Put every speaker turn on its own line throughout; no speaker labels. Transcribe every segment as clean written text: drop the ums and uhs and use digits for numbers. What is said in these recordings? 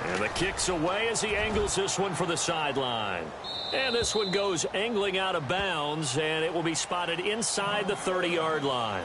And the kick's away as he angles this one for the sideline. And this one goes angling out of bounds, and it will be spotted inside the 30-yard line.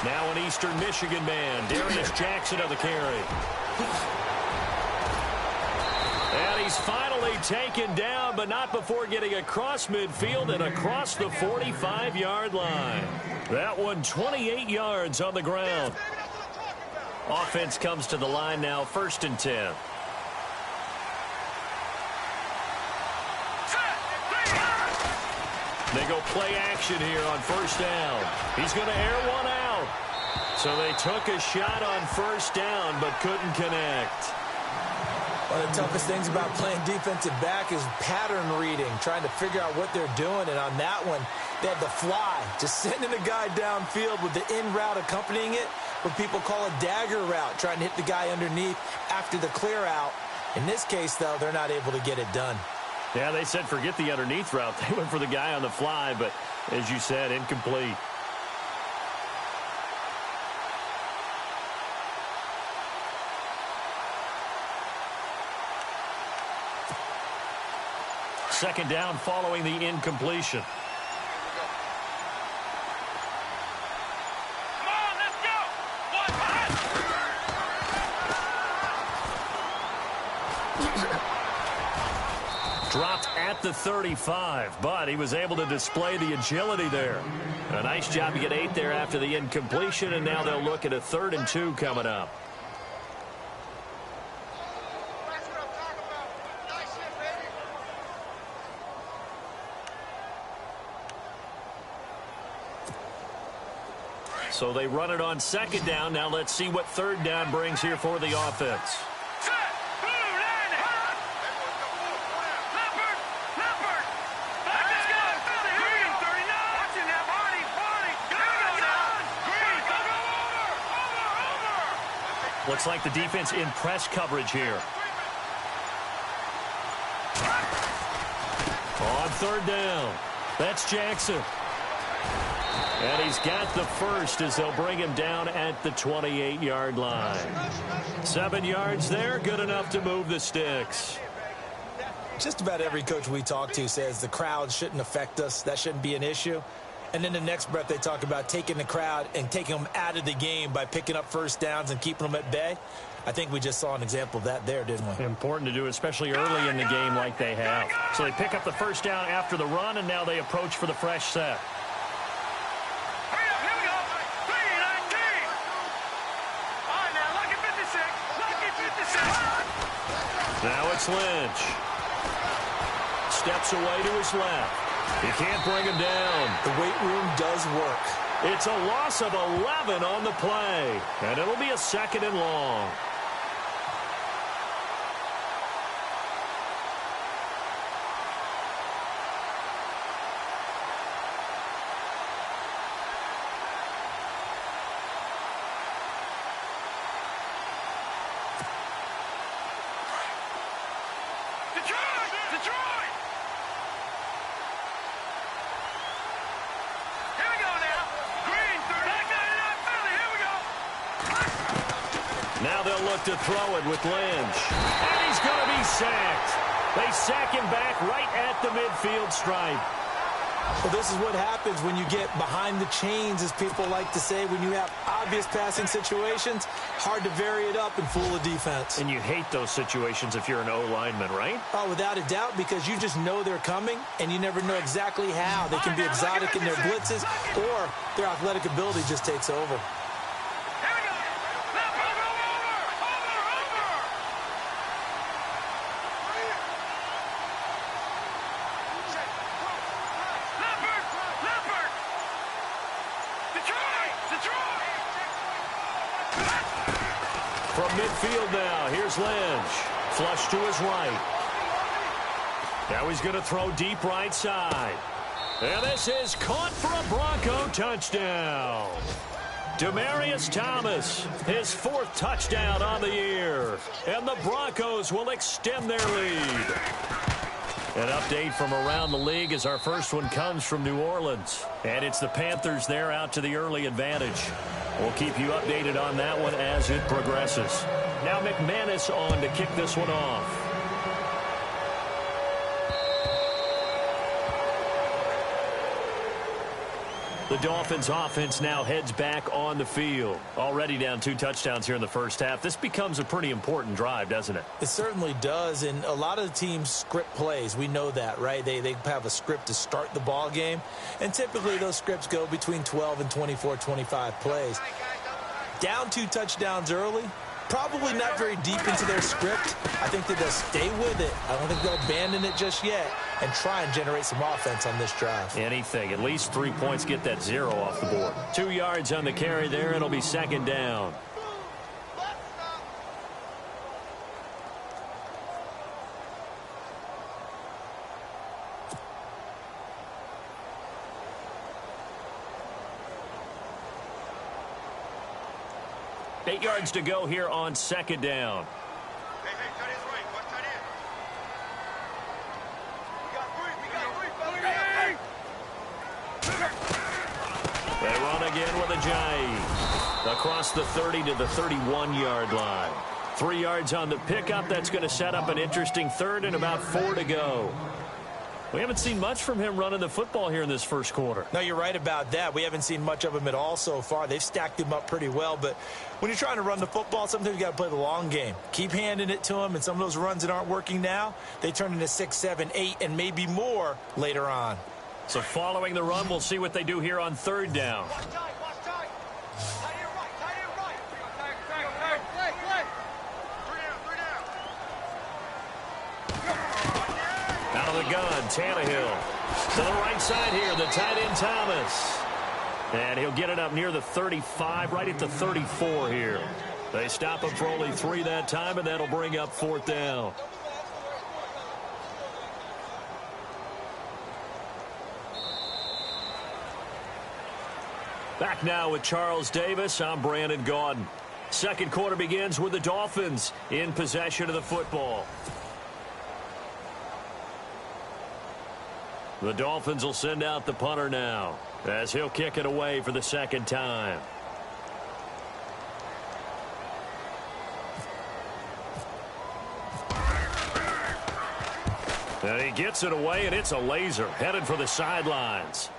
Now an Eastern Michigan man, Darius Jackson of the carry. And he's finally taken down, but not before getting across midfield and across the 45-yard line. That one 28 yards on the ground. Offense comes to the line now, 1st and 10. They go play action here on 1st down. He's going to air one out. So they took a shot on 1st down, but couldn't connect.
One of the toughest things about playing defensive back is pattern reading, trying to figure out what they're doing. And on that one, they had the fly, just sending a guy downfield with the in route accompanying it, what people call a dagger route, trying to hit the guy underneath after the clear out. In this case, though, they're not able to get it done.
Yeah, they said forget the underneath route. They went for the guy on the fly, but as you said, incomplete. Second down following the incompletion.
Come on, let's go!
Dropped at the 35, but he was able to display the agility there. A nice job to get 8 there after the incompletion, and now they'll look at a 3rd and 2 coming up. So they run it on 2nd down. Now let's see what 3rd down brings here for the offense. Looks like the defense in press coverage here. On 3rd down, that's Jackson. And he's got the first as they'll bring him down at the 28-yard line. 7 yards there, good enough to move the sticks.
Just about every coach we talk to says the crowd shouldn't affect us. That shouldn't be an issue. And then the next breath they talk about taking the crowd and taking them out of the game by picking up 1st downs and keeping them at bay. I think we just saw an example of that there, didn't we?
Important to do, especially early in the game like they have. So they pick up the 1st down after the run, and now they approach for the fresh set. Now it's Lynch. Steps away to his left. He can't bring him down.
The weight room does work.
It's a loss of 11 on the play, and it'll be a 2nd and long. Now they'll look to throw it with Lynch. And he's going to be sacked. They sack him back right at the midfield stripe.
Well, this is what happens when you get behind the chains, as people like to say. When you have obvious passing situations, hard to vary it up and fool the defense.
And you hate those situations if you're an O-lineman, right?
Oh, without a doubt, because you just know they're coming, and you never know exactly how. They can be exotic in their blitzes, or their athletic ability just takes over.
From midfield now, here's Lynch. Flush to his right. Now he's going to throw deep right side. And this is caught for a Bronco touchdown. Demaryius Thomas, his 4th touchdown on the year. And the Broncos will extend their lead. An update from around the league as our first one comes from New Orleans. And it's the Panthers there out to the early advantage. We'll keep you updated on that one as it progresses. Now McManus on to kick this one off. The Dolphins offense now heads back on the field. Already down 2 touchdowns here in the first half. This becomes a pretty important drive, doesn't it?
It certainly does, and a lot of the teams script plays. We know that, right? They have a script to start the ball game, and typically those scripts go between 12 and 24, 25 plays. Down 2 touchdowns early, probably not very deep into their script. I think that they'll stay with it. I don't think they'll abandon it just yet and try and generate some offense on this drive.
Anything. At least 3 points, get that 0 off the board. 2 yards on the carry there. It'll be 2nd down. Eight yards to go here on 2nd down. They run again with Ajayi. Across the 30 to the 31-yard line. 3 yards on the pickup. That's going to set up an interesting 3rd and about 4 to go. We haven't seen much from him running the football here in this first quarter.
No, you're right about that. We haven't seen much of him at all so far. They've stacked him up pretty well, but when you're trying to run the football, sometimes you got to play the long game. Keep handing it to him, and some of those runs that aren't working now, they turn into 6, 7, 8, and maybe more later on.
So following the run, we'll see what they do here on 3rd down. Out of the gun, Tannehill. To the right side here, the tight end Thomas. And he'll get it up near the 35, right at the 34 here. They stop him for only 3 that time, and that'll bring up 4th down. Back now with Charles Davis. I'm Brandon Gaudin. Second quarter begins with the Dolphins in possession of the football. The Dolphins will send out the punter now as he'll kick it away for the 2nd time. And he gets it away, and it's a laser headed for the sidelines.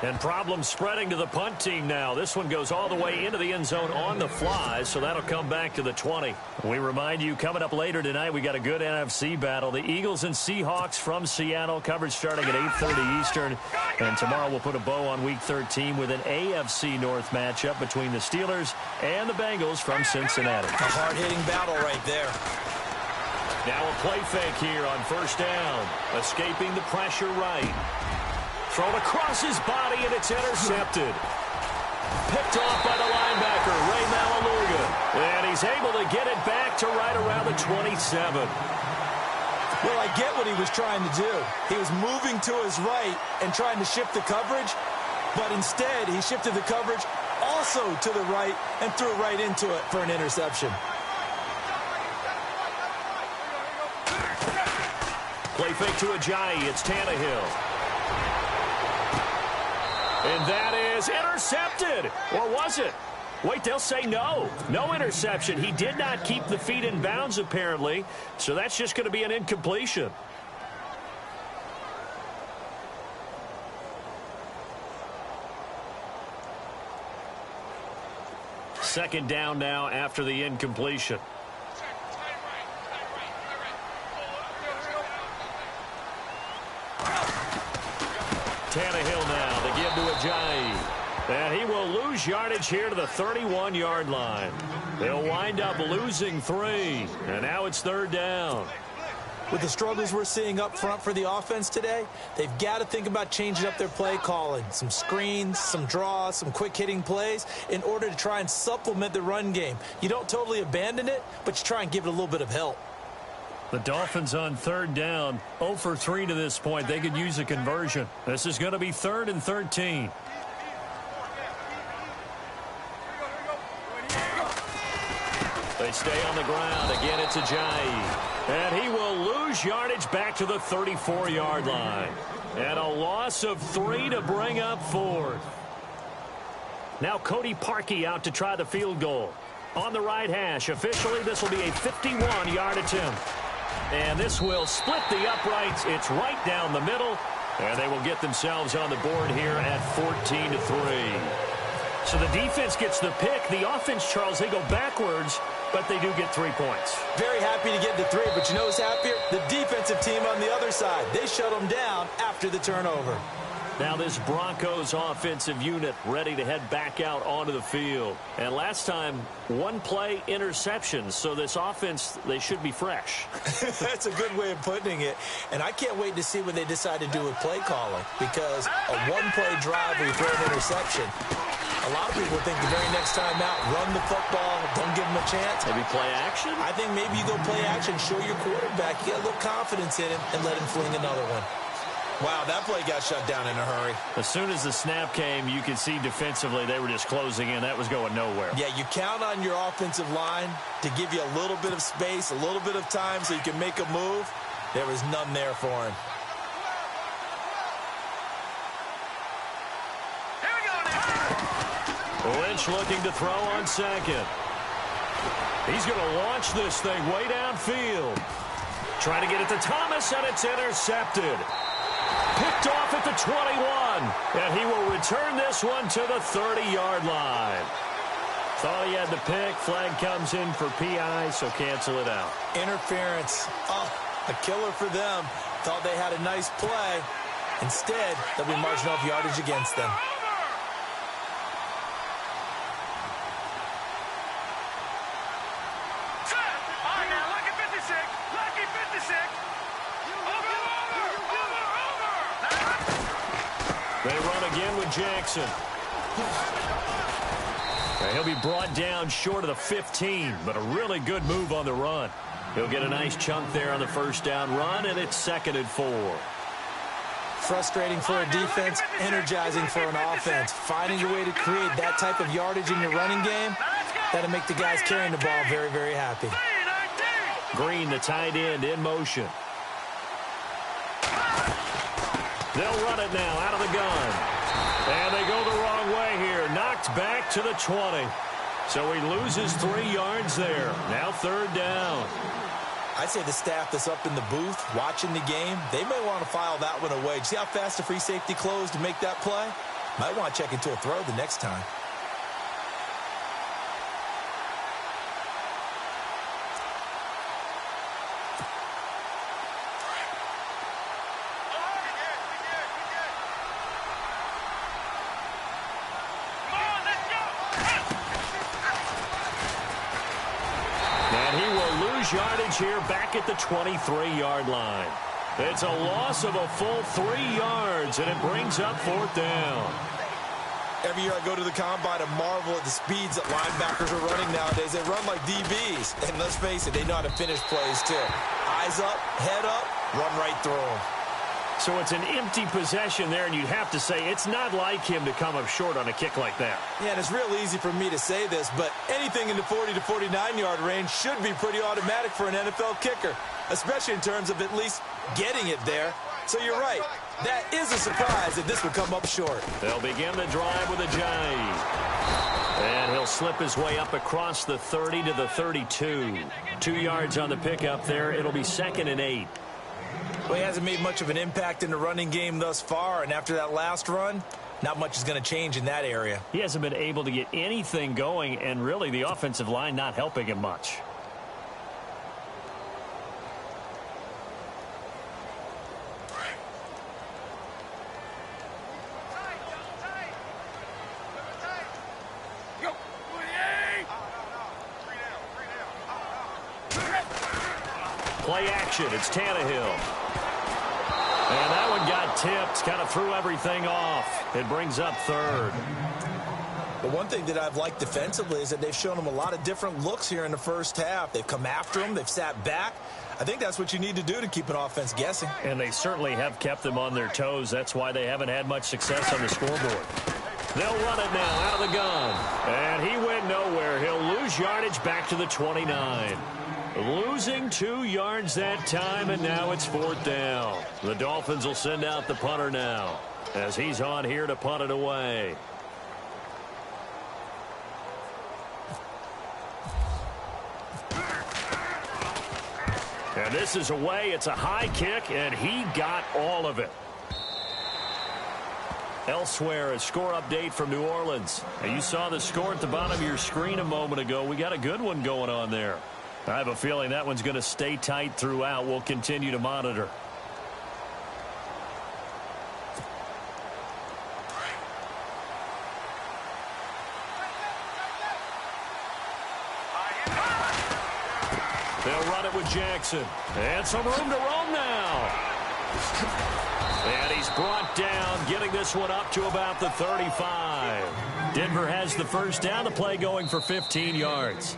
And problems spreading to the punt team now. This one goes all the way into the end zone on the fly, so that'll come back to the 20. We remind you, coming up later tonight, we got a good NFC battle. The Eagles and Seahawks from Seattle, coverage starting at 8:30 Eastern. And tomorrow we'll put a bow on Week 13 with an AFC North matchup between the Steelers and the Bengals from Cincinnati.
A hard-hitting battle right there.
Now a play fake here on 1st down. Escaping the pressure right. Thrown across his body, and it's intercepted. Picked off by the linebacker, Ray Maliluga. And he's able to get it back to right around the 27.
Well, I get what he was trying to do. He was moving to his right and trying to shift the coverage, but instead he shifted the coverage also to the right and threw it right into it for an interception.
Play fake to Ajayi. It's Tannehill. And that is intercepted. Or was it? Wait, they'll say no. No interception. He did not keep the feet in bounds, apparently. So that's just going to be an incompletion. Second down now after the incompletion. Tannehill now, the give to Ajayi. And he will lose yardage here to the 31-yard line. They'll wind up losing 3. And now it's 3rd down.
With the struggles we're seeing up front for the offense today, they've got to think about changing up their play calling. Some screens, some draws, some quick-hitting plays in order to try and supplement the run game. You don't totally abandon it, but you try and give it a little bit of help.
The Dolphins on third down, 0 for 3 to this point. They could use a conversion. This is going to be 3rd and 13. They stay on the ground. Again, it's Ajayi. And he will lose yardage back to the 34-yard line. And a loss of 3 to bring up 4th. Now Cody Parkey out to try the field goal. On the right hash, officially this will be a 51-yard attempt. And this will split the uprights. It's right down the middle. And they will get themselves on the board here at 14-3. So the defense gets the pick. The offense, Charles, they go backwards, but they do get 3 points.
Very happy to get to 3, but you know who's happier? The defensive team on the other side. They shut them down after the turnover.
Now this Broncos offensive unit ready to head back out onto the field. And last time, 1 play interceptions. So this offense, they should be fresh.
That's a good way of putting it. And I can't wait to see what they decide to do with play calling. Because a 1-play drive where you throw an interception, a lot of people think the very next time out, run the football, don't give them a chance.
Maybe play action?
I think maybe you go play action, show your quarterback, you get a little confidence in him, and let him fling another one. Wow, that play got shut down in a hurry.
As soon as the snap came, you could see defensively they were just closing in. That was going nowhere.
Yeah, you count on your offensive line to give you a little bit of space, a little bit of time so you can make a move. There was none there for him.
Lynch looking to throw on second. He's going to launch this thing way downfield. Trying to get it to Thomas, and it's intercepted. Picked off at the 21, and he will return this one to the 30-yard line. Thought he had the pick. Flag comes in for PI, so cancel it out.
Interference. Oh, a killer for them. Thought they had a nice play. Instead, they'll be marching off yardage against them.
They run again with Jackson. He'll be brought down short of the 15, but a really good move on the run. He'll get a nice chunk there on the first down run, and it's 2nd and 4.
Frustrating for a defense, energizing for an offense. Finding a way to create that type of yardage in your running game, that'll make the guys carrying the ball very, very happy.
Green, the tight end, in motion. They'll run it now out of the gun. And they go the wrong way here. Knocked back to the 20. So he loses 3 yards there. Now 3rd down.
I'd say the staff that's up in the booth watching the game, they may want to file that one away. See how fast the free safety closed to make that play? Might want to check into a throw the next time.
Yardage here back at the 23-yard line. It's a loss of a full 3 yards, and it brings up 4th down.
Every year I go to the combine and marvel at the speeds that linebackers are running nowadays. They run like DBs, and let's face it, they know how to finish plays too. Eyes up, head up, run right through them.
So it's an empty possession there, and you'd have to say it's not like him to come up short on a kick like that.
Yeah, and it's real easy for me to say this, but anything in the 40 to 49-yard range should be pretty automatic for an NFL kicker, especially in terms of at least getting it there. So you're right. That is a surprise if this would come up short.
They'll begin the drive with Ajayi. And he'll slip his way up across the 30 to the 32. 2 yards on the pickup there. It'll be 2nd and 8.
Well, he hasn't made much of an impact in the running game thus far, and after that last run, not much is going to change in that area.
He hasn't been able to get anything going, and really the offensive line not helping him much. Play action. It's Tannehill. And that one got tipped. Kind of threw everything off. It brings up third.
But one thing that I've liked defensively is that they've shown them a lot of different looks here in the first half. They've come after them. They've sat back. I think that's what you need to do to keep an offense guessing.
And they certainly have kept them on their toes. That's why they haven't had much success on the scoreboard. They'll run it now out of the gun. And he went nowhere. He'll lose yardage back to the 29. Losing 2 yards that time, and now it's 4th down. The Dolphins will send out the punter now as he's on here to punt it away. And this is away. It's a high kick, and he got all of it. Elsewhere, a score update from New Orleans. And you saw the score at the bottom of your screen a moment ago. We got a good one going on there. I have a feeling that one's going to stay tight throughout. We'll continue to monitor. They'll run it with Jackson. And some room to roam now. And he's brought down, getting this one up to about the 35. Denver has the first down. The play going for 15 yards.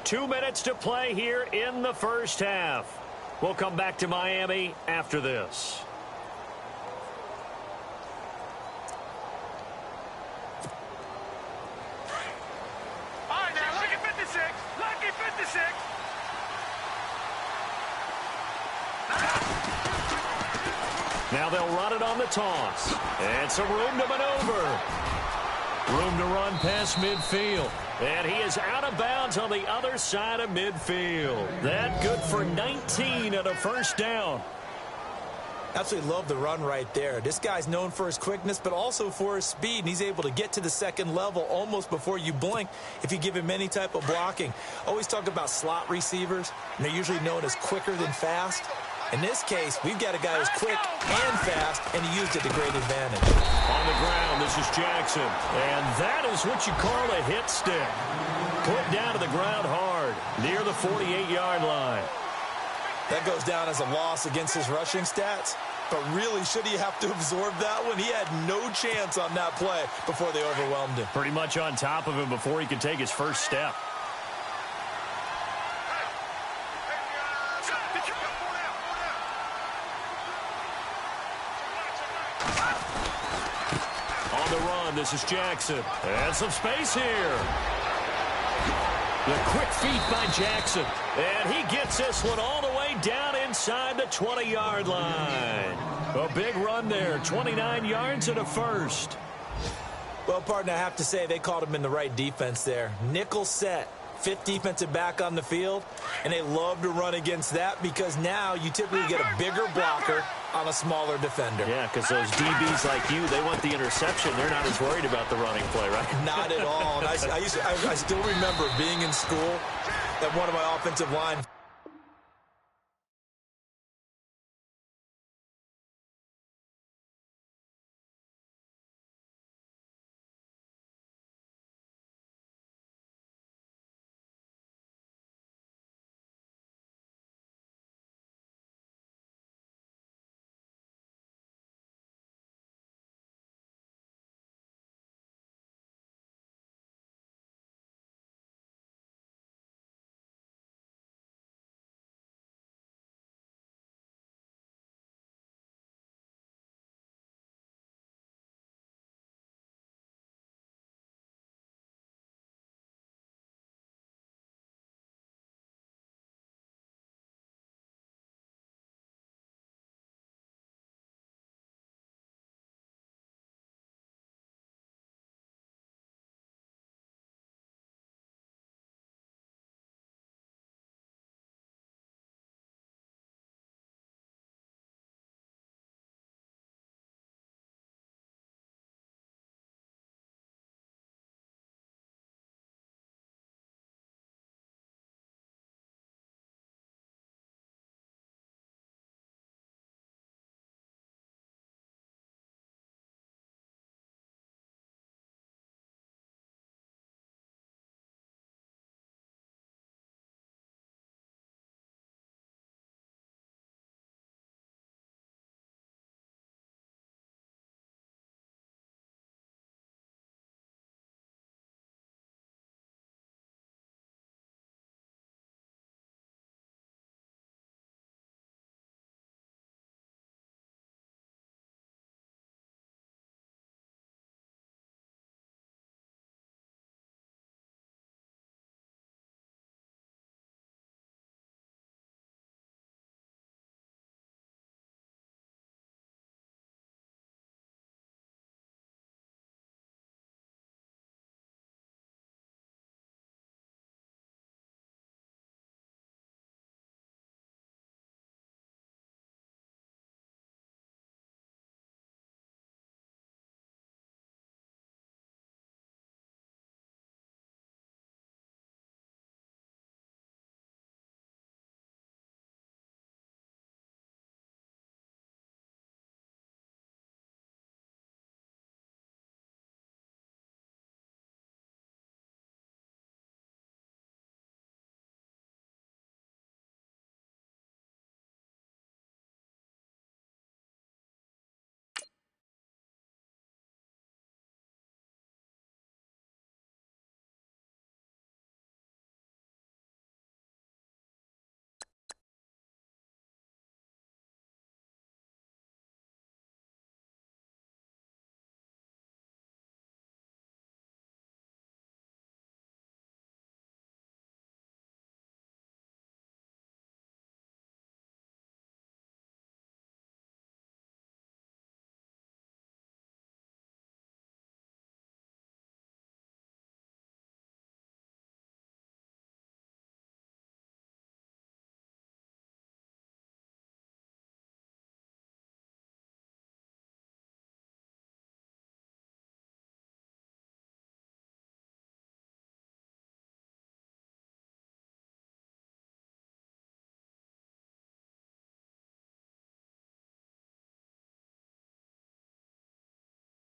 2 minutes to play here in the first half. We'll come back to Miami after this.
All right, now, lucky 56. Lucky 56.
Now they'll run it on the toss. And some room to maneuver. Room to run past midfield. And he is out of bounds on the other side of midfield. That good for 19 and a first down.
Absolutely love the run right there. This guy's known for his quickness, but also for his speed. And he's able to get to the second level almost before you blink if you give him any type of blocking. Always talk about slot receivers, and they're usually known as quicker than fast. In this case, we've got a guy who's quick and fast, and he used it to great advantage.
On the ground, this is Jackson. And that is what you call a hit stick. Put down to the ground hard, near the 48-yard line.
That goes down as a loss against his rushing stats. But really, should he have to absorb that one? He had no chance on that play before they overwhelmed him.
Pretty much on top of him before he could take his first step. On the run, this is Jackson. And some space here. The quick feet by Jackson. And he gets this one all the way down inside the 20-yard line. A big run there. 29 yards and a first.
Well, partner, I have to say they called him in the right defense there. Nickel set. 5th defensive back on the field, and they love to run against that because now you typically get a bigger blocker on a smaller defender.
Yeah, because those DBs like you, they want the interception. They're not as worried about the running play, right?
Not at all. And I still remember being in school that one of my offensive line